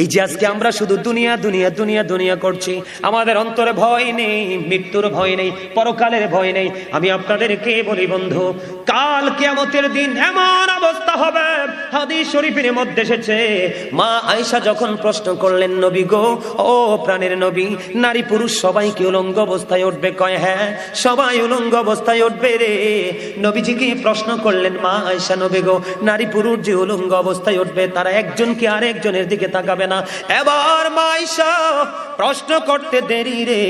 এই যে আজকে আমরা শুধু দুনিয়া দুনিয়া দুনিয়া দুনিয়া করছি, আমাদের অন্তরে ভয় নেই, মৃত্যুর ভয় নেই, পরকালের ভয় নেই। আমি আপনাদেরকে বলি বন্ধু, কাল কিয়ামতের দিন এমন অবস্থা হবে, হাদিস শরীফের মধ্যে এসেছে, মা আয়েশা যখন প্রশ্ন করলেন, নবী গো, ও প্রাণের নবী, নারী পুরুষ সবাই কি উলঙ্গ অবস্থায় উঠবে? কয় হ্যাঁ, সবাই উলঙ্গ অবস্থায় উঠবে রে। নবীজিকে প্রশ্ন করলেন, মা আয়েশা, নবী গো, নারী পুরুষ যে উলঙ্গ অবস্থায় উঠবে, তারা একজন কি আরেকজনের দিকে তাকাবে না? এবার মা আয়েশা প্রশ্ন করতে দেরি রে,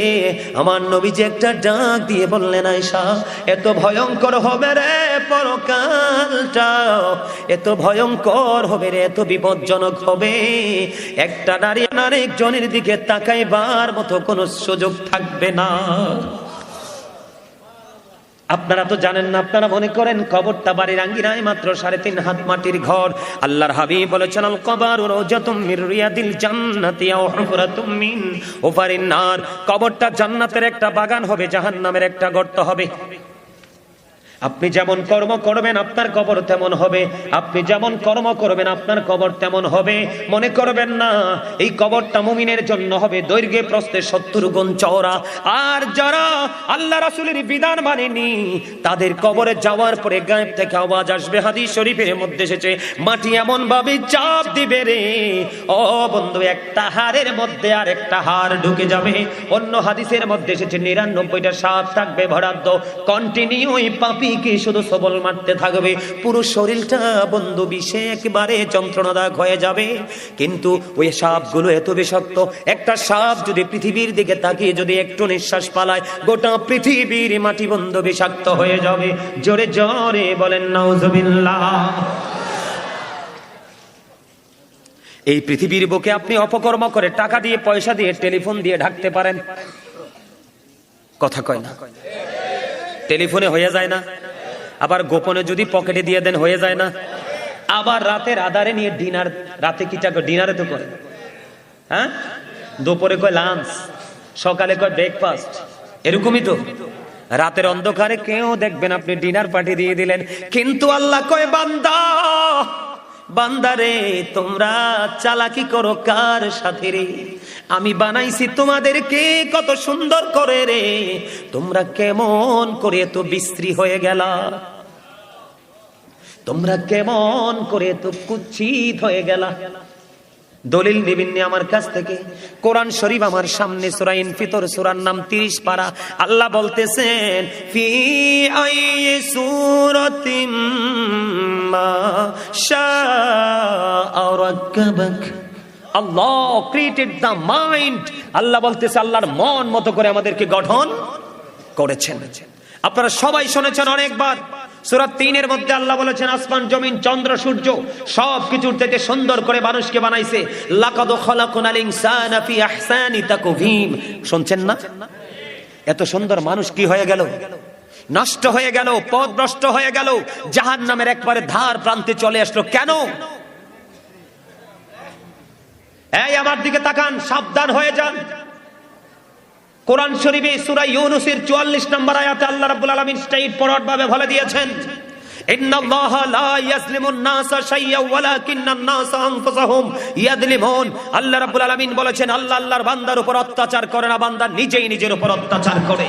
আমার নবীজি একটা ডাক দিয়ে বললেন, আয়েশা, এত ভয়ঙ্কর হবে রে পরকালটা, এত ভয়ঙ্কর হবে রে, এত বিপজ্জনক হবে, একটা নারী আরেকজনের দিকে তাকাইবার মতো কোনো সুযোগ থাকবে না। আপনারা তো জানেন না, আপনারা মনে করেন কবরটা বাড়ির আঙ্গিনায় মাত্র 3.5 হাত মাটির ঘর। আল্লাহর হাবিব বলেছেন, আল কবরু রাওজাতুম মির রিয়াদিল জান্নাতি আও হুফরাতুম মিন হুফারিন নার। কবরটা জান্নাতের একটা বাগান হবে, জাহান্নামের একটা গর্ত হবে। আপনি যেমন কর্ম করবেন আপনার কবর তেমন হবে, আপনি যেমন কর্ম করবেন আপনার কবর তেমন হবে। মনে করবেন না এই কবরটা মুমিনের জন্য হবে দৈর্ঘ্যে প্রস্থে 70 গুণ চওড়া। আর যারা আল্লাহ রাসূলের বিধান মানেনি, তাদের কবরে যাওয়ার পরে গায়েব থেকে আওয়াজ আসবে, হাদিস শরীফের মধ্যে এসেছে, মাটি এমন ভাবে চাপ দিবে রে, ও বন্ধু, একটা হাড়ের মধ্যে আর একটা হাড় ঢুকে যাবে। অন্য হাদিসের মধ্যে এসেছে 99টা সাপ থাকবে বরাদ্দ, কন্টিনিউ ওই পাপি কি শুধু সবল মারতে থাকবে, পুরো শরীরটা বন্ধু বিষে একেবারে যন্ত্রণাদায়ক হয়ে যাবে। কিন্তু ওই সাপগুলো এত বিষাক্ত, একটা সাপ যদি পৃথিবীর দিকে তাকিয়ে যদি একটু নিঃশ্বাস পালায়, গোটা পৃথিবীর মাটি বন্ধু বিষাক্ত হয়ে যাবে। জোরে জোরে বলেন নাউজুবিল্লাহ। এই পৃথিবীর বুকে আপনি অপকর্ম করে টাকা দিয়ে, পয়সা দিয়ে, টেলিফোন দিয়ে ঢাকতে পারেন, কথা কয় না? টেলিফোনে হয়ে যায় না? আবার গোপনে যদি পকেটে দিয়ে দেন হয়ে যায় না? আবার রাতের আধারে নিয়ে ডিনার, রাতে কি চাকো? ডিনারে তো করে, হ্যাঁ, দুপুরে কয় লাঞ্চ, সকালে কয় ব্রেকফাস্ট, এরকমই তো। রাতের অন্ধকারে কেউ দেখবেন আপনি ডিনার পার্টি দিয়ে দিলেন, কিন্তু আল্লাহ কয়, বান্দা, বান্দারে, তোমরা চালাকি করো কার সাথে রে? আমি বানাইছি তোমাদেরকে কত সুন্দর করে রে, তোমরা কেমন করে এত বিশ্রী হয়ে গেলা, তোমরা কেমন করে এত কুৎসিত হয়ে গেলা। দলিল নিবিন্নি আমার কাছ থেকে, কোরআন শরীফ আমার সামনে, সূরা ইনফিতর সূরার নাম 30 পারা। আল্লাহ বলতেছেন, ফি আইয়ি সূরাতিম মা শাআ রাক্কাবাক। আল্লাহ ক্রিয়েটেড দ্য মাইন্ড। আল্লাহ বলতেছে, আল্লাহর মন মতো করে আমাদেরকে গঠন করেছেন। আপনারা সবাই শুনেছেন অনেকবার, সূরা 3-এর মধ্যে আল্লাহ বলেছেন, আসমান জমিন চন্দ্র সূর্য সবকিছুর থেকে সুন্দর করে মানুষকে বানাইছে। লাকাদ খালাকনাল ইনসানা ফি আহসানি তাকওয়িম। শুনছেন না? এত সুন্দর মানুষ কি হয়ে গেল? নষ্ট হয়ে গেল, পথভ্রষ্ট হয়ে গেল, জাহান্নামের একবারে ধার প্রান্তে চলে আসলো। কেন? এই আমার দিকে তাকান, সাবধান হয়ে যান। কোরআন শরীফে সূরা ইউনূসের 44 নম্বর আয়াতে আল্লাহ রাব্বুল আলামিন স্ট্রেইট ফরওয়ার্ড ভাবে বলে দিয়েছেন, ইন্নাল্লাহা লা ইয়াজলিমুন নাসা শাইয়্যান ওয়ালাকিন্নান নাসা আনফুসাহুম ইয়াজলিমুন। আল্লাহ রাব্বুল আলামিন বলেছেন, আল্লাহ আল্লাহর বান্দার উপর অত্যাচার করে না, বান্দা নিজেই নিজের উপর অত্যাচার করে।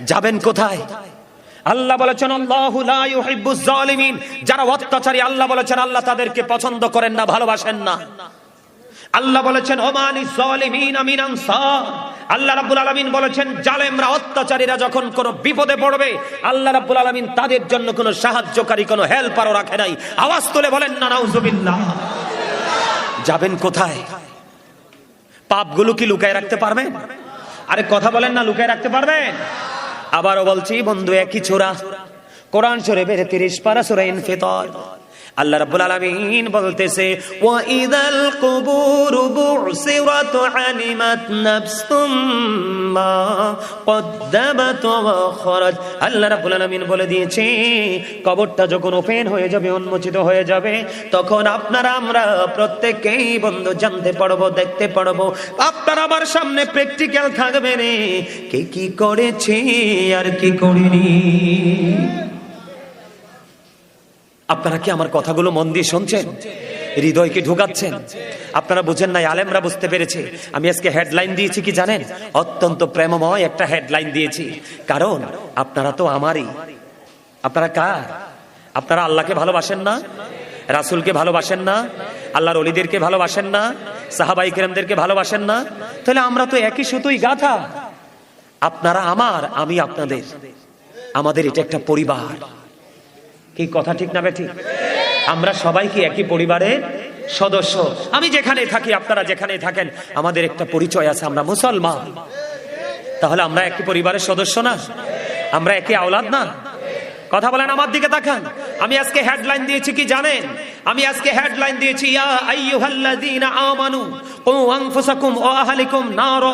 যাবেন কোথায়? আল্লাহ বলেছেন, আল্লাহু লা ইউহিব্বুজ জালিমিন। যারা অত্যাচারী, আল্লাহ বলেছেন, আল্লাহ তাদেরকে পছন্দ করেন না, ভালোবাসেন না। আল্লাহ বলেছেন, ওমানিজ জালিমিনা মিন আনসার। আল্লাহ রাব্বুল আলামিন বলেছেন, জালেমরা, অত্যাচারীরা যখন কোনো বিপদে পড়বে, আল্লাহ রাব্বুল আলামিন তাদের জন্য কোনো সাহায্যকারী, কোনো হেল্পারও রাখে নাই। আওয়াজ তুলে বলেন না নাউজুবিল্লাহ। যাবেন কোথায়? পাপগুলো কি লুকায় রাখতে পারবেন? আরে কথা বলেন না, লুকায় রাখতে পারবেন? আবারও বলছি বন্ধু, একই ছোরা, কোরআন শরীফের 30 পারা সূরা ইনফিতর। আল্লাহ রাব্বুল আলামিন বলতেছে, ওয়া ইদাল কুবুরু বুসিরাত আলিমাত নাফসুম মা কদ্দামাত ওয়া খরাজ। আল্লাহ রাব্বুল আলামিন বলে দিয়েছে, কবরটা যখন ওপেন হয়ে যাবে, উন্মোচিত হয়ে যাবে, তখন আপনারা আমরা প্রত্যেকেই বন্ধু জানতে পারবো, দেখতে পারবো। আপনার আমার সামনে প্র্যাকটিক্যাল থাকবে রে, কে কি করেছে আর কি করেনি। আপনারা কি আমার কথাগুলো মন দিয়ে শুনছেন? হৃদয়কে ঢুকাচ্ছেন। আপনারা বুঝেন নাই, আলেমরা বুঝতে পেরেছে। আমি আজকে হেডলাইন দিয়েছি কি জানেন? অত্যন্ত প্রেমময় একটা হেডলাইন দিয়েছি, কারণ আপনারা তো আমারই। আপনারা কার? আপনারা আল্লাহকে ভালোবাসেন না? রাসূলকে ভালোবাসেন না? আল্লাহর ওলিদেরকে ভালোবাসেন না? সাহাবায়ে কেরামদেরকে ভালোবাসেন না? তাহলে আমরা তো একই সুতোই গাঁথা। আপনারা আমার, আমি আপনাদের। আমাদের এটা একটা পরিবার। কি কথা ঠিক না বেঠিক? আমরা সবাই কি একই পরিবারের সদস্য? আমি যেখানে থাকি, আপনারা যেখানে থাকেন, আমাদের একটা পরিচয় আছে, আমরা মুসলমান। তাহলে আমরা একই পরিবারের সদস্য না? আমরা একই আওলাদ না? কথা বলেন, আমার দিকে তাকান। আমি আজকে হেডলাইন দিয়েছি কি জানেন? আমি আজকে হেডলাইন দিয়েছি ইয়া আইয়ুহাল্লাযীনা আমানু কু আনফুসাকুম ওয়া আহলিকুম নার।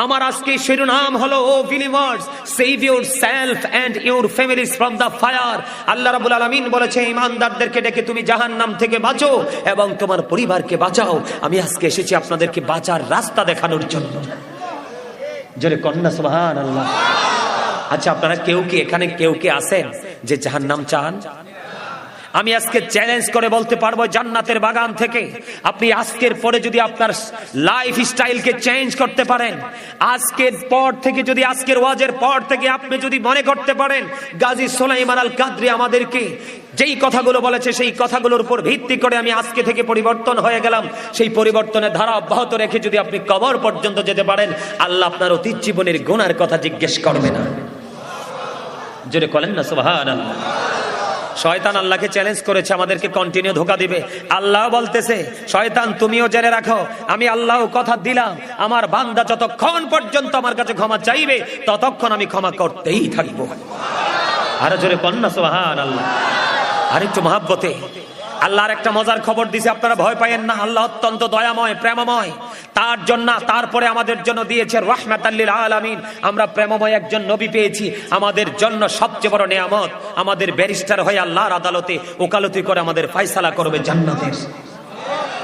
আমার আজকে শিরোনাম হলো O believers, save yourself and your families from the fire. আল্লাহ রাব্বুল আলামিন বলেছে, ঈমানদারদেরকে ডেকে তুমি জাহান্নাম থেকে বাঁচো এবং তোমার পরিবারকে বাঁচাও। আমি আজকে এসেছি আপনাদেরকে বাঁচার রাস্তা দেখানোর জন্য। জোরে কন্যা সুবহানাল্লাহ। আচ্ছা, আপনারা কেউ কি এখানে কেউ কি আছেন যে জাহান্নাম চান? আমি আজকে চ্যালেঞ্জ করে বলতে পারবো, জান্নাতের বাগান থেকে আপনি আজকের পরে যদি আপনার লাইফ স্টাইলকে চেঞ্জ করতে পারেন, আজকের পর থেকে যদি, আজকের ওয়াজের পর থেকে আপনি যদি মনে করতে পারেন গাজী সুলাইমান আল কাদরি আমাদেরকে যেই কথাগুলো বলেছে, সেই কথাগুলোর উপর ভিত্তি করে আমি আজকে থেকে পরিবর্তন হয়ে গেলাম, সেই পরিবর্তনের ধারা অব্যাহত রেখে যদি আপনি কবর পর্যন্ত যেতে পারেন, আল্লাহ আপনার অতীত জীবনের গুনার কথা জিজ্ঞেস করবে না। জোরে বলেন না সুবহানাল্লাহ। শয়তান আল্লাহকে চ্যালেঞ্জ করেছে, আমাদেরকে কন্টিনিউ ধোঁকা দিবে। আল্লাহ বলতেছে, শয়তান তুমিও জেনে রাখো, আমি আল্লাহ কথা দিলাম, আমার বান্দা যতক্ষণ পর্যন্ত আমার কাছে ক্ষমা চাইবে ততক্ষণ আমি ক্ষমা করতেই থাকবো। আরো জোরে কন্যা সুবহানাল্লাহ। আরেকটু মহাব্বতে আল্লাহর একটা মজার খবর দিছে, আপনারা ভয় পায়েন না। আল্লাহ অত্যন্ত দয়াময়, প্রেমময়। তার জন্য, তারপরে আমাদের জন্য দিয়েছে রাহমাতাল লিল আলামিন। আমরা প্রেমময় একজন নবী পেয়েছি। আমাদের জন্য সবচেয়ে বড় নিয়ামত, আমাদের ব্যারিস্টার হয়ে আল্লাহর আদালতে ওকালতি করে আমাদের ফয়সালা করবে জান্নাতের।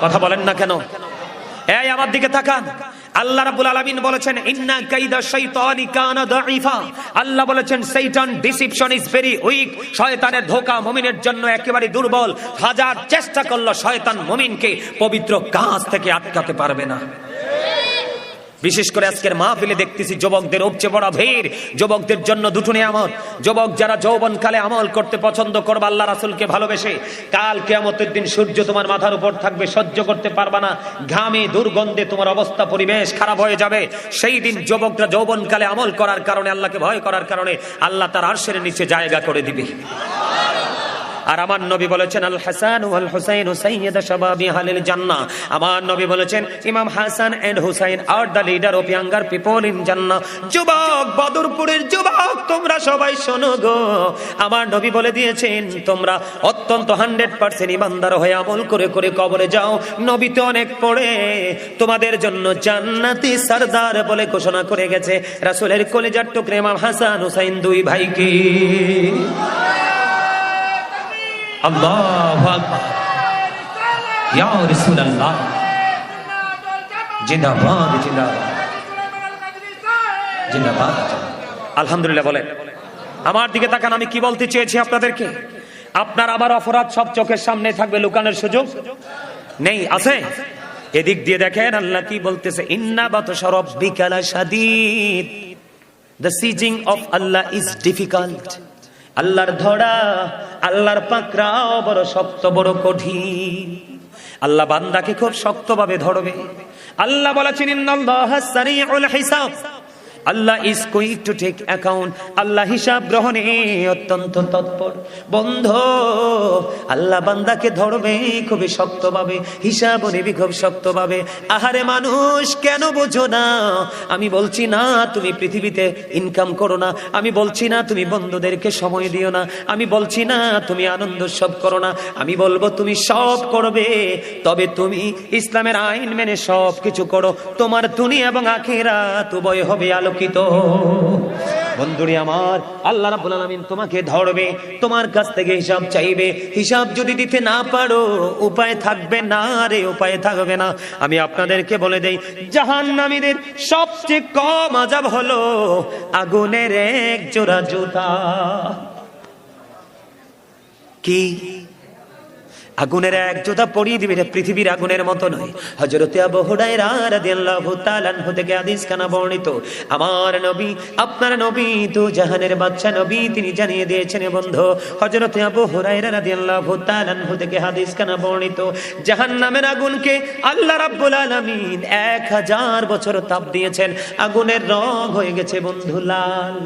কথা বলেন না কেন? এই আমার দিকে তাকান। আল্লাহ রাব্বুল আলামিন বলেছেন, ইন্না কাইদা শাইতানি কানা দাঈফা। আল্লাহ বলেছেন, শয়তান ডিসিপশন ইজ ভেরি উইক। শয়তানের ধোঁকা মুমিনের জন্য একেবারে দুর্বল। হাজার চেষ্টা করলো শয়তান মুমিনকে পবিত্র কাজ থেকে আটকাতে পারবে না। বিশেষ করে আজকের মাহফিলে দেখতেছি যুবকদের উপচে পড়া ভিড়। যুবকদের জন্য দুটো নিয়ামত। যুবক যারা যৌবনকালে আমল করতে পছন্দ করবে আল্লাহ রাসূলকে ভালোবেসে, কাল কিয়ামতের দিন সূর্য তোমার মাথার উপর থাকবে, সহ্য করতে পারবা না, ঘামে দুর্গন্ধে তোমার অবস্থা পরিবেশ খারাপ হয়ে যাবে। সেই দিন যুবকরা যৌবনকালে আমল করার কারণে, আল্লাহকে ভয় করার কারণে আল্লাহ তার আরশের নিচে জায়গা করে দিবে। আর আমার নবী বলেছেন, আল হাসান ওয়াল হুসাইন সাইয়্যিদা শাবাবি আহলিল জান্নাহ। আমার নবী বলেছেন, imam Hasan and Hussain are the leader of younger people in Jannah. যুবক, বদরপুরের যুবক, তোমরা সবাই শোনো গো। আমার নবী বলে দিয়েছেন, তোমরা অত্যন্ত 100% ইমানদার হয়ে আমল করে করে কবরে যাও। নবী তো অনেক পড়ে তোমাদের জন্য জান্নাতি সরদার বলে ঘোষণা করে গেছে। রাসূলের কলিজার টুকরা ইমাম হাসান হুসাইন দুই ভাইকে। আল্লাহু আকবার, ইয়া রাসূলুল্লাহ, জিন্দাবাদ জিন্দাবাদ জিন্দাবাদ। আলহামদুলিল্লাহ বলেন। আমার দিকে তাকান, আমি কি বলতে চেয়েছি আপনাদেরকে? আপনার আমার অপরাধ সব চোখের সামনে থাকবে, লুকানোর সুযোগ নেই। আছে? এদিক দিয়ে দেখেন আল্লাহ কি বলতেছে, ইন্না বাতশা রাব্বিকা লাশাদীদ। The seizing of Allah is difficult. আল্লাহর ধরা, আল্লাহর পাকড়াও বড় শক্ত, বড় কঠিন। আল্লাহ বান্দাকে খুব শক্তভাবে ধরবে। আল্লাহ বলেছেন, ইন্নাল্লাহা সারিউল হিসাব। Allah is quick to take account. আল্লাহ হিসাব গ্রহণে অত্যন্ত তৎপর। বন্ধু, আল্লাহ বান্দাকে ধরবে খুবই শক্তভাবে, হিসাব নেবে খুব শক্তভাবে। আহারে মানুষ, কেন বোঝো না? আমি বলছি না তুমি পৃথিবীতে ইনকাম করো না, আমি বলছি না তুমি বন্ধুদেরকে সময় দিও না, আমি বলছি না তুমি আনন্দ সব করো না, আমি বলবো তুমি সব করবে, তবে তুমি ইসলামের আইন মেনে সব কিছু করো। তোমার দুনিয়া এবং আখিরাত উভয় হবে আলোকিত। বন্ধুরে আমার, আল্লাহ রাব্বুল আলামিন তোমাকে ধরবে, তোমার কাছ থেকে হিসাব চাইবে। হিসাব যদি দিতে না পারো, উপায় থাকবে না রে, উপায় থাকবে না। আমি আপনাদেরকে বলে দেই, জাহান্নামীদের সবচেয়ে কম আযাব হলো আগুনের এক জোড়া জুতা। কি? আগুনের এক জোতা পরিয়ে দিবে, এটা পৃথিবীর আগুনের মতো নয়। হযরত আবু হুরায়রা রাদিয়াল্লাহু তাআলা আনহু থেকে হাদিস খানা বর্ণিত, আমার নবী, আপনার নবী তো জাহানের বাদশা নবী, তিনি জানিয়ে দিয়েছেন বন্ধু। হযরত আবু হুরায়রা রাদিয়াল্লাহু তাআলা আনহু থেকে হাদিস খানা বর্ণিত, জাহান্নামের আগুনকে আল্লাহ রাব্বুল আলামিন 1000 বছর তাপ দিয়েছেন, আগুনের রং হয়ে গেছে বন্ধু লাল।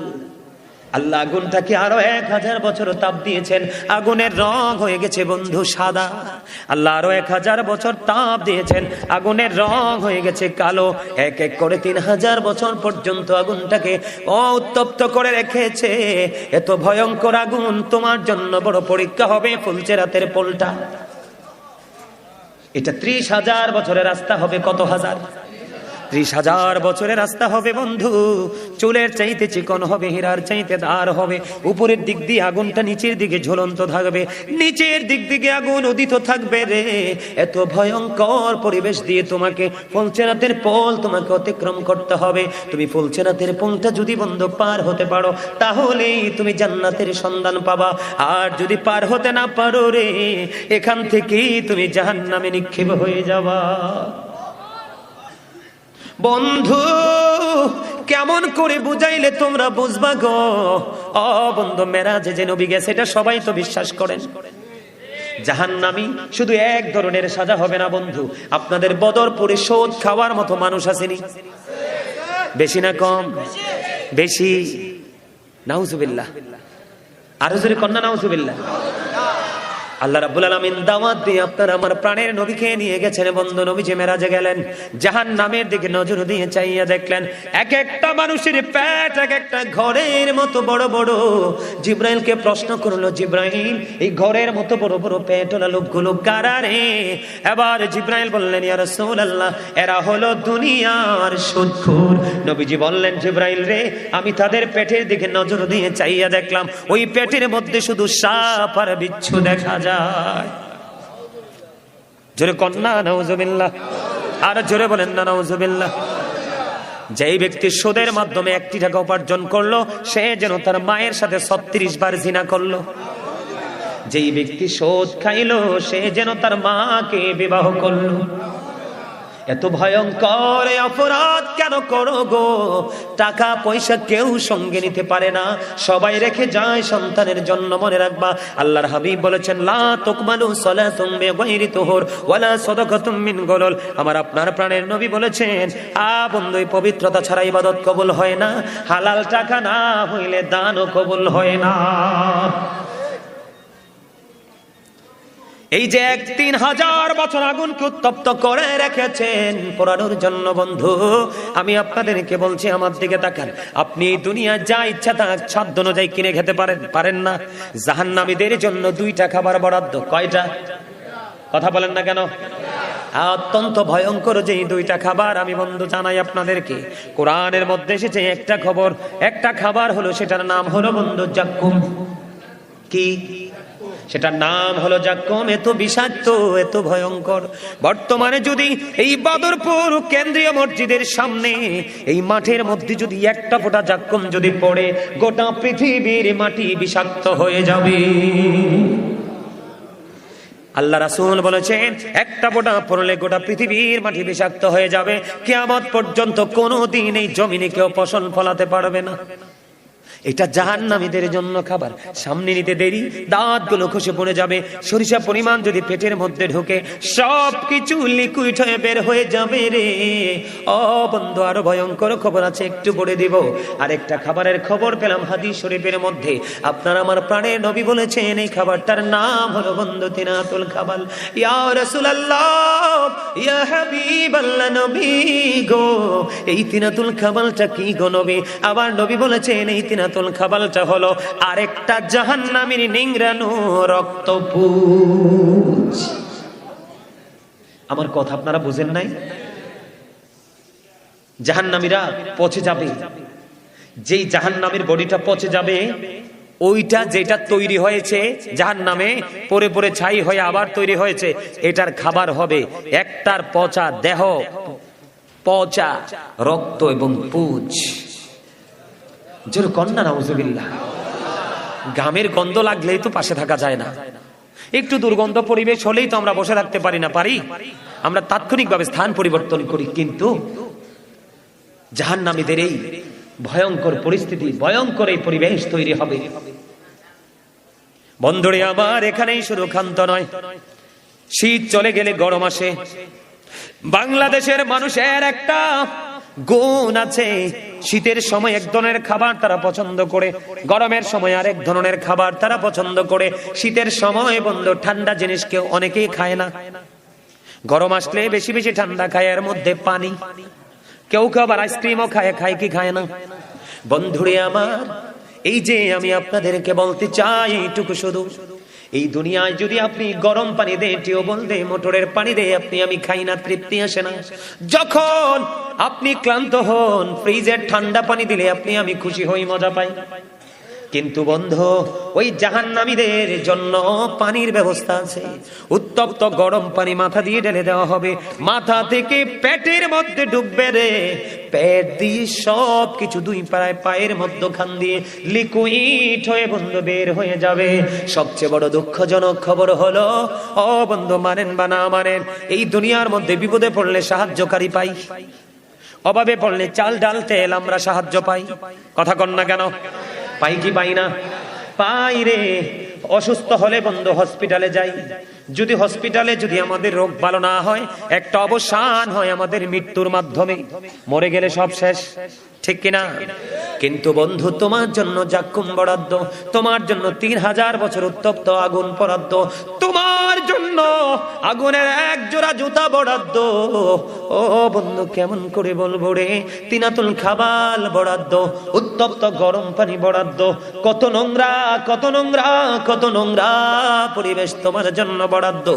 আল্লাহ আগুনটাকে আরো 1000 বছর তাপ দিয়েছেন, আগুনের রং হয়ে গেছে বন্ধু সাদা। আল্লাহ আরো 1000 বছর তাপ দিয়েছেন, আগুনের রং হয়ে গেছে কালো। এক এক করে 3000 বছর পর্যন্ত আগুনটাকে উত্তপ্ত করে রেখেছে। এত ভয়ঙ্কর আগুন, তোমার জন্য বড় পরীক্ষা হবে ফুলচেরাতের পোলটা। এটা 30,000 বছরের রাস্তা হবে। কত হাজার? 30,000 বছরের রাস্তা হবে বন্ধু। চুলের চাইতে চিকন হবে, হীরার চাইতে ধার হবে। উপরের দিক দিয়ে আগুনটা নিচের দিকে ঝুলন্ত থাকবে, নিচের দিক দিকে আগুন উদিত থাকবে রে। এত ভয়ঙ্কর পরিবেশ দিয়ে তোমাকে ফুলচেরাতের পোল তোমাকে অতিক্রম করতে হবে। তুমি ফুলচেরাতের পোলটা যদি বন্ধু পার হতে পারো, তাহলেই তুমি জান্নাতের সন্ধান পাবা। আর যদি পার হতে না পারো রে, এখান থেকেই তুমি জাহান্নামে নিক্ষেপ হয়ে যাবা। বন্ধু কেমন করে বুঝাইলে তোমরা বুঝবা গো? বন্ধু, মেরাজে যে নবী গেছে এটা সবাই তো বিশ্বাস করেন। জাহান্নামী শুধু এক ধরনের সাজা হবে না বন্ধু, আপনাদের বদরপুরে শোধ খাওয়ার মতো মানুষ আসেনি? বেশি না কম? বেশি। নাউজুবিল্লাহ। আরো জোরে কন্যা নাউজুবিল্লাহ। আল্লাহ রাব্বুল আলামিন দাওয়াত দিয়ে আপনার আমার প্রাণের নবীকে নিয়ে গেছেন বন্ধু। নবী যে মেরাজে গেলেন, জাহান্নামের দিকে নজর দিয়ে চাইয়া দেখলেন এক একটা মানুষের পেট এক একটা ঘরের মতো বড় বড়। জিব্রাইলকে প্রশ্ন করলো, জিব্রাইল, এই ঘরের মতো বড় বড় পেটওয়ালা লোকগুলো কারা রে? এবার জিব্রাইল বললেন, ইয়া রাসূলুল্লাহ, এরা হলো দুনিয়ার সুদখোর। নবীজি বললেন, জিব্রাইল রে, আমি তাদের পেটের দিকে নজর দিয়ে চাইয়া দেখলাম ওই পেটের মধ্যে শুধু সাপ আর বিচ্ছু দেখা যায়। জোরে কন্যা নাউজুবিল্লাহ। আর জোরে বলেন না নাউজুবিল্লাহ। যেই ব্যক্তি সুদের মাধ্যমে 1 টাকা উপার্জন করলো, সে যেন তার মায়ের সাথে 36 বার জিনা করলো। যেই ব্যক্তি সুদ খাইলো, সে যেন তার মাকে বিবাহ করলো। এত ভয়ঙ্কর অপরাধ কেন করো গো? টাকা পয়সা কেউ সঙ্গে নিতে পারে না, সবাই রেখে যায় সন্তানের জন্য। মনে রাখবা, আল্লাহর হাবিব বলেছেন, লা তুকমালু সালাতুম বিগাইরি তুহুর ওয়ালা সাদাকাতুম মিন গুলুল। আমার আপনার প্রাণের নবী বলেছেন, বন্ধু, এই পবিত্রতা ছাড়া ইবাদত কবুল হয় না। হালাল টাকা না হইলে দানও কবুল হয় না। এই যে 3000 বছর আগুনকে উত্তপ্ত করে রেখেছেন পোড়ানোর জন্য বন্ধু, আমি আপনাদেরকে বলছি, আমার দিকে তাকান। আপনি দুনিয়া যা ইচ্ছা তা সাধ্য অনুযায়ী কিনে খেতে পারেন না। জাহান্নামীদের জন্য 2টা খাবার বরাদ্দ। কয়টা? কথা বলেন না কেন? অত্যন্ত ভয়ঙ্কর যে 2টা খাবার আমি বন্ধু জানাই আপনাদেরকে। কোরআনের মধ্যে এসেছে একটা খাবার হলো, সেটার নাম হলো বন্ধু জাক্কুম। কি? সেটার নাম হলো জাক্কুম। এত বিষাক্ত, এত ভয়ঙ্কর। বর্তমানে যদি এই বদরপুর কেন্দ্রীয় মসজিদের সামনে এই মাঠের মধ্যে যদি একটা ফোঁটা জাক্কুম যদি পড়ে, গোটা পৃথিবীর মাটি বিষাক্ত হয়ে যাবে। আল্লাহ রাসূল বলেছেন, একটা ফোঁটা পড়লে গোটা পৃথিবীর মাটি বিষাক্ত হয়ে যাবে। কিয়ামত পর্যন্ত কোনোদিন এই জমিনে কেউ ফসল ফলাতে পারবে না। এটা জাহান্নামীদের জন্য খাবার। সামনে নিতে দেরি, দাঁতগুলো খসে পড়ে যাবে। সরিষা পরিমাণ যদি পেটের মধ্যে ঢোকে, সবকিছু লিকুইড হয়ে বের হয়ে যাবে রে। বন্ধু, আরো ভয়ঙ্কর খবর আছে, একটু পড়ে দিব। আরেকটা খাবারের খবর পেলাম হাদিস শরীফের মধ্যে। আপনার আমার প্রাণের নবী বলেছেন, এই খাবারটার নাম হলো বন্ধু তিনাতুল খাবাল। ইয়া রাসূলুল্লাহ, ইয়া হাবিবাল্লাহ, নবী গো, এই তিনাতুল খাবালটা কি গো নবী? আবার নবী বলেছেন, এই তিনাতুল খাবালটা হলো আরেকটা জাহান্নামীর নিংড়ানো রক্তপুঞ্জ। আমার কথা আপনারা বুঝেন নাই? জাহান্নামীরা পচে যাবে, যেই জাহান্নামীর বডিটা পচে যাবে, ওইটা যেটা তৈরি হয়েছে জাহান্নামে পরে পরে ছাই হয়ে আবার তৈরি হয়েছে, এটার খাবার হবে একটার পচা দেহ, পচা রক্ত এবং পুঁজ। জোর কন্যা নাউজুবিল্লাহ। ঘামের গন্ধ লাগলেই তো পাশে থাকা যায় না। একটু দুর্গন্ধ পরিবেশ হলেই তো আমরা বসে থাকতে পারি না, পারি? আমরা তাৎক্ষণিকভাবে স্থান পরিবর্তন করি। কিন্তু জাহান্নামীদের এই ভয়ঙ্কর পরিস্থিতি, ভয়ঙ্কর এই পরিবেশ তৈরি হবে। বন্ধুরে আমার, এখানেই শুধু ক্ষান্ত নয়, শীত চলে গেলে গরম আসে। বাংলাদেশের মানুষের একটা গুণ আছে, শীতের সময় এক ধরনের খাবার তারা পছন্দ করে, গরমের সময় আরেক ধরনের খাবার তারা পছন্দ করে। শীতের সময় বন্ধু ঠান্ডা জিনিস কেউ অনেকেই খায় না, গরম আসলে বেশি বেশি ঠান্ডা খায়, এর মধ্যে পানি। কেউ কেউ আবার আইসক্রিমও খায়, খায় কি খায় না? বন্ধুরে আমার, এই যে আমি আপনাদেরকে বলতে চাই এইটুকু শুধু, এই দুনিয়ায় যদি আপনি গরম পানি দেন, টিউবওয়েল দেন, মোটরের পানি দেন, আমি খাই না, তৃপ্তি আসে না। যখন আপনি ক্লান্ত হন, ফ্রিজের ঠান্ডা পানি দিলে আমি খুশি হই, মজা পাই। কিন্তু বন্ধু, ওই জাহান্নামীদের জন্য পানির ব্যবস্থা আছে। উত্তপ্ত গরম পানি মাথা দিয়ে ঢেলে দেওয়া হবে, মাথা থেকে পেটের মধ্যে ঢুকবে রে, পেট দিয়ে সব কিছু দুই পায়ের মধ্যখান দিয়ে লিকুইড হয়ে বন্ধু বের হয়ে যাবে। সবচেয়ে বড় দুঃখজনক খবর হলো, ও বন্ধু মানেন বা না মানেন, এই দুনিয়ার মধ্যে বিপদে পড়লে সাহায্যকারী পাই, অভাবে পড়লে চাল ডাল তেল আমরা সাহায্য পাই। কথা কন না কেন? পাই কি পাই না? পাই রে। অসুস্থ হলে বন্ধু হসপিটালে যাই, যদি হসপিটালে যদি আমাদের রোগ ভালো না হয়, একটা অবসান হয় আমাদের মৃত্যুর মাধ্যমে, মরে গেলে সব শেষ, ঠিক কিনা? কিন্তু বন্ধু, তোমার জন্য জাক্কুম বরাদ্দ, তোমার জন্য 3000 বছর উত্তপ্ত আগুন বরাদ্দ, তোমার জন্য আগুনের এক জোড়া জুতা বরাদ্দ। ও বন্ধু, কেমন করে বলবো রে, তিনাতুল খাবাল বরাদ্দ, উত্তপ্ত গরম পানি বরাদ্দ। কত নোংরা, কত নোংরা, কত নোংরা পরিবেশ তোমার জন্য বরাদ্দ।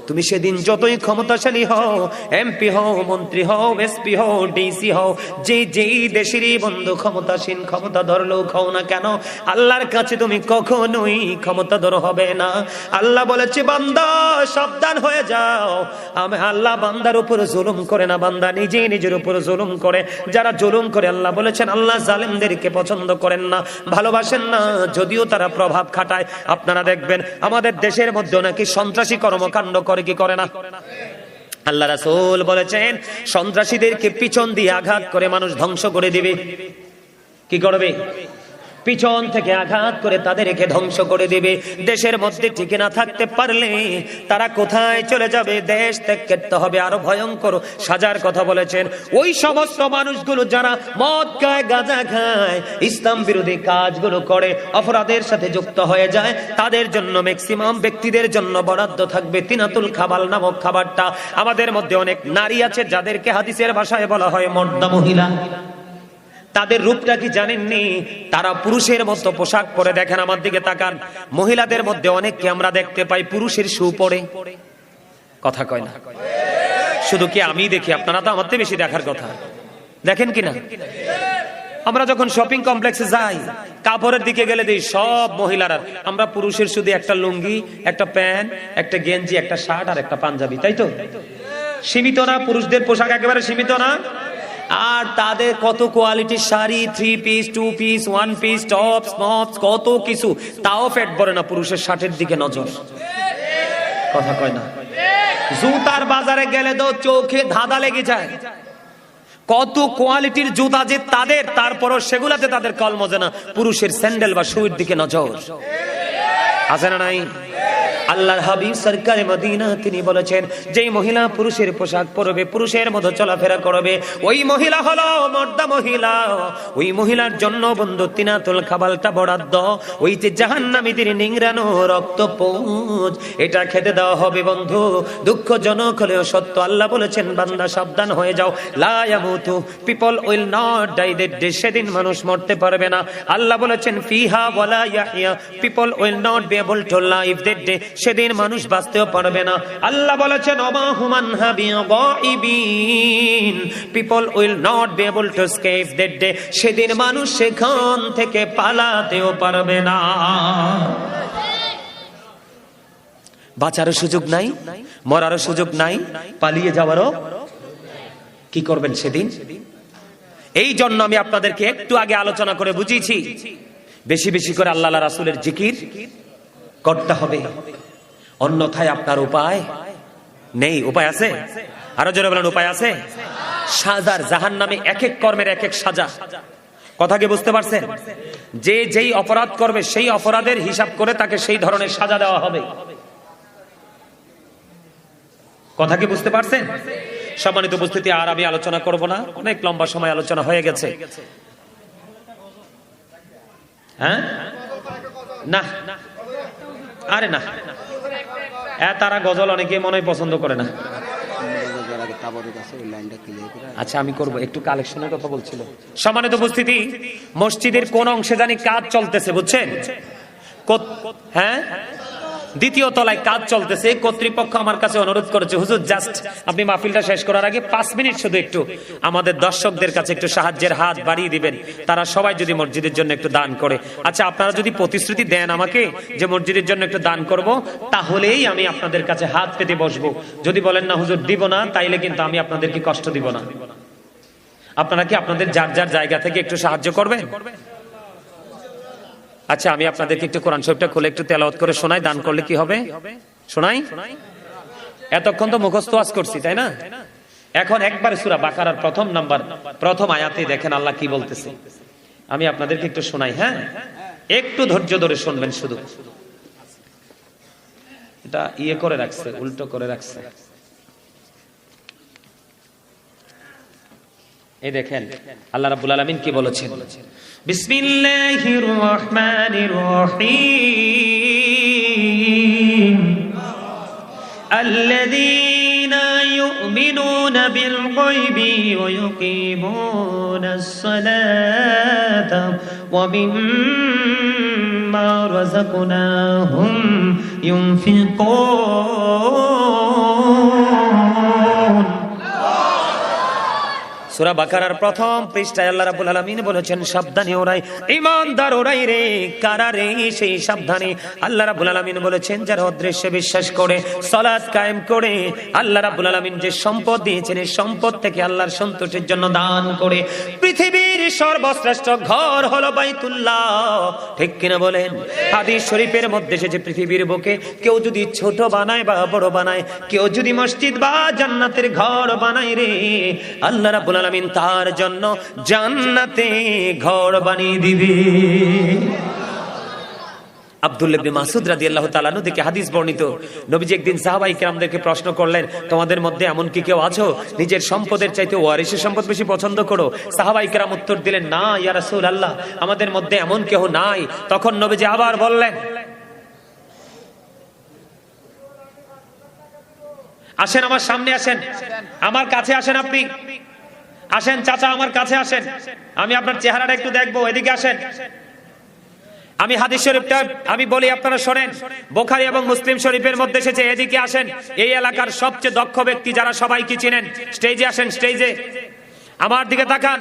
তুমি সেদিন যতই ক্ষমতাশালী হও, এমপি হও, মন্ত্রী হও, এসপি হও, ডিসি হও, যেই দেশেরই বন্ধু ক্ষমতাসীন ক্ষমতা ধরলেও খাও না কেন, আল্লাহর কাছে তুমি কখনোই ক্ষমতাধর হবে না। আল্লাহ বলেছে, বান্দা সাবধান হয়ে যাও, আমি আল্লাহ বান্দার উপর জুলুম করে না, বান্দা নিজেই নিজের উপর জুলুম করে। যারা জুলুম করে, আল্লাহ বলেছেন আল্লাহ জালেমদেরকে পছন্দ করেন না, ভালোবাসেন না, যদিও তারা প্রভাব খাটায়। আপনারা দেখবেন আমাদের দেশের মধ্যে নাকি সন্ত্রাসী কর্মকাণ্ড করে, কি করে না? আল্লাহ রাসূল বলেছেন, সন্ত্রাসীদেরকে পিছন দিয়ে আঘাত করে মানুষ ধ্বংস করে দিবে। কি করবে? পিছন থেকে আঘাত করে তাদেরকে ধ্বংস করে দিবে। দেশের মধ্যে টিকে না থাকতে পারলে তারা কোথায় চলে যাবে? দেশ ত্যাগ করতে হবে। আরো ভয়ঙ্কর সাজার কথা বলেছেন, ওই সমস্ত মানুষগুলো যারা মদ খায়, গাঁজা খায়, ইসলাম বিরোধী কাজগুলো করে, অপরাধের সাথে যুক্ত হয়ে যায়, তাদের জন্য ম্যাক্সিমাম ব্যক্তিদের জন্য বরাদ্দ থাকবে তিনাতুল খাবাল নামক খাবারটা। আমাদের মধ্যে অনেক নারী আছে যাদেরকে হাদিসের ভাষায় বলা হয় মর্দা মহিলা। তাদের রূপটা কি জানেননি? তারা পুরুষের মতো পোশাক পরে, দেখেন আমার দিকে তাকান, মহিলাদের মধ্যে অনেককে আমরা দেখতে পাই পুরুষের শু পরে। কথা কয় না? শুধু কি আমি দেখি? আপনারা তো আমার থেকে বেশি দেখার কথা, দেখেন কিনা? আমরা যখন শপিং কমপ্লেক্সে যাই, কাপড়ের দিকে গেলে দেখি সব মহিলারা, আমরা পুরুষের শুধু একটা লুঙ্গি, একটা প্যান্ট, একটা গেঞ্জি, একটা শার্ট আর একটা পাঞ্জাবি, তাই তো? সীমিত না? পুরুষদের পোশাক একেবারে সীমিত না? আর তাদের কত কোয়ালিটির sari, 3 piece, 2 piece, 1 piece, tops, মপস, কত কিছু, তাও পেট ভরে না। পুরুষের শার্টের দিকে নজর। কথা কয় না? জুতার বাজারে গেলে তো চোখে ধাঁধা লেগে যায়, কত কোয়ালিটির জুতা যে তাদের, তারপরও সেগুলাতে তাদের কলমজে না। পুরুষের স্যান্ডেল বা শুয়ের দিকে নজর আছে না নাই? আল্লাহর হাবিব সরকারে মদিনা তিনি বলেছেন, যেই মহিলা পুরুষের পোশাক পরবে, পুরুষের মতো চলাফেরা করবে, ওই মহিলা হলো মর্দা মহিলা। ওই মহিলার জন্য বন্ধু তিনাতুল খাবালটা বরাদ্দ। ওই যে জাহান্নামীদের নিংড়ানো রক্তপুঞ্জ, এটা খেতে দেওয়া হবে বন্ধু। দুঃখজনক হলেও সত্য, আল্লাহ বলেছেন বান্দা সাবধান হয়ে যাও। লা ইয়ামুতু, people will not die that day, সেদিন মানুষ মরতে পারবে না। আল্লাহ বলেছেন ফিহা ওয়ালা ইয়াহইয়া, people will not be able to live that day, সেদিন মানুষ বাঁচতেও পারবে না। আল্লাহ বলেছেন ওমা হুমান হাবি গায়িবিন, people will not be able to escape that day, সেদিন মানুষ সেখান থেকে পালাতেও পারবে না। বাঁচারও সুযোগ নাই, মরারও সুযোগ নাই, পালিয়ে যাওয়ারও। কি করবেন সেদিন? এই জন্য আমি আপনাদেরকে একটু আগে আলোচনা করে বুঝিয়েছি, বেশি বেশি করে আল্লাহ রাসূলের জিকির করতে হবে। অন্যথায় আপনার উপায় নেই। উপায় আছে? আরো জোরে বলেন, উপায় আছে? সাজার, জাহান্নামে এক এক কর্মের এক এক সাজা। কথা কি বুঝতে পারছেন? যে যেই অপরাধ করবে সেই অপরাধের হিসাব করে তাকে সেই ধরনের সাজা দেওয়া হবে। কথা কি বুঝতে পারছেন? সম্মানিত উপস্থিতি, আর আমি আলোচনা করব না, অনেক লম্বা সময় আলোচনা হয়ে গেছে। হ্যাঁ, না আরে না, তারা গজল অনেকে মনে হয় পছন্দ করে না। আচ্ছা, আমি করব, একটু কালেকশনের কথা বলছিল। সম্মানিত উপস্থিতি, মসজিদের কোন অংশে জানি কাজ চলতেছে, বুঝছেন? হ্যাঁ, দ্বিতীয় তলায় কাজ চলতেছে। কর্তৃপক্ষ আমার কাছে অনুরোধ করেছে, হুজুর জাস্ট আপনি মাহফিলটা শেষ করার আগে 5 মিনিট শুধু একটু আমাদের দর্শকদের কাছে একটু সাহায্যের হাত বাড়িয়ে দিবেন, তারা সবাই যদি মসজিদের জন্য একটু দান করে। আচ্ছা, আপনারা যদি প্রতিশ্রুতি দেন আমাকে যে মসজিদের জন্য একটু দান করব, তাহলেই আমি আপনাদের কাছে হাত পেতে বসবো। যদি বলেন না হুজুর দিব না, তাইলে কিন্তু আমি আপনাদেরকে কষ্ট দিব না। আপনারা কি আপনাদের যার যার জায়গা থেকে একটু সাহায্য করবেন? আচ্ছা, আমি আপনাদেরকে একটু কোরআন শরীফটা খুলে একটু তেলাওয়াত করে শোনাই, দান করলে কি হবে শোনাই। এতক্ষণ তো মুখস্থ ওয়াজ করছি, তাই না? এখন একবার সূরা বাকারার প্রথম আয়াতে দেখেন আল্লাহ কি বলতেছে। আমি আপনাদেরকে একটু শোনাই। হ্যাঁ, একটু ধৈর্য ধরে শুনবেন। শুধু এটা করে রাখছে, উল্টো করে রাখছে। এই দেখেন আল্লাহ রাব্বুল আলামিন কি বলেছেন। বিসমিল্লাহির রহমানির রহিম। আল্লাযীনা ইউমিনুনা বিল গায়বি ওয়া ইউকিমুনাস সালাতা ওয়া মিম্মা রাযাকনাহুম ইউনফিকুন। সূরা বাকারার প্রথম পৃষ্ঠায় আল্লাহ রাব্বুল আলামিন বলেছেন, সাবধানে ওরাই, ঈমানদার ওরাই রে। কারা রে? সেই সাবধানে আল্লাহ রাব্বুল আলামিন বলেছেন যারা অদৃশ্যে বিশ্বাস করে, সালাত কায়েম করে, আল্লাহ রাব্বুল আলামিন যে সম্পদ দিয়েছেন এই সম্পদ থেকে আল্লাহর সন্তোষের জন্য দান করে। পৃথিবীর সর্বশ্রেষ্ঠ ঘর হলো বাইতুল্লাহ, ঠিক কিনা বলেন? হাদিস শরীফের মধ্যে এসেছে, পৃথিবীর বুকে কেউ যদি ছোট বানায় বা বড় বানায়, কেউ যদি মসজিদ বা জান্নাতের ঘর বানায় রে, আল্লাহ রাব্বুল আলামিন তার জন্য জান্নাতে ঘর বানিয়ে দিবে। আব্দুল্লাহ ইবনে মাসউদ রাদিয়াল্লাহু তাআলা আনহু থেকে হাদিস বর্ণিত, নবীজি একদিন সাহাবায়ে কেরামদেরকে প্রশ্ন করলেন, তোমাদের মধ্যে এমন কি কেউ আছো নিজের সম্পদের চাইতে ওয়ারিসের সম্পদ বেশি পছন্দ করো? সাহাবায়ে কেরাম উত্তর দিলেন, না ইয়া রাসূলুল্লাহ, আমাদের মধ্যে এমন কেউ নাই। তখন নবীজি আবার বললেন, আসেন আমার সামনে আসেন, আমার কাছে আসেন, আপনি আসেন চাচা, আমার কাছে আসেন, আমি আপনার চেহারাটা একটু দেখবো, এদিকে আসেন। আমি হাদিস শরীফটা আমি বলি, আপনারা শোনেন। বুখারী এবং মুসলিম শরীফের মধ্যে এসেছে, এদিকে আসেন। এই এলাকার সবচেয়ে দক্ষ ব্যক্তি যারা সবাই কি চিনেন, স্টেজে আসেন, স্টেজে আমার দিকে তাকান।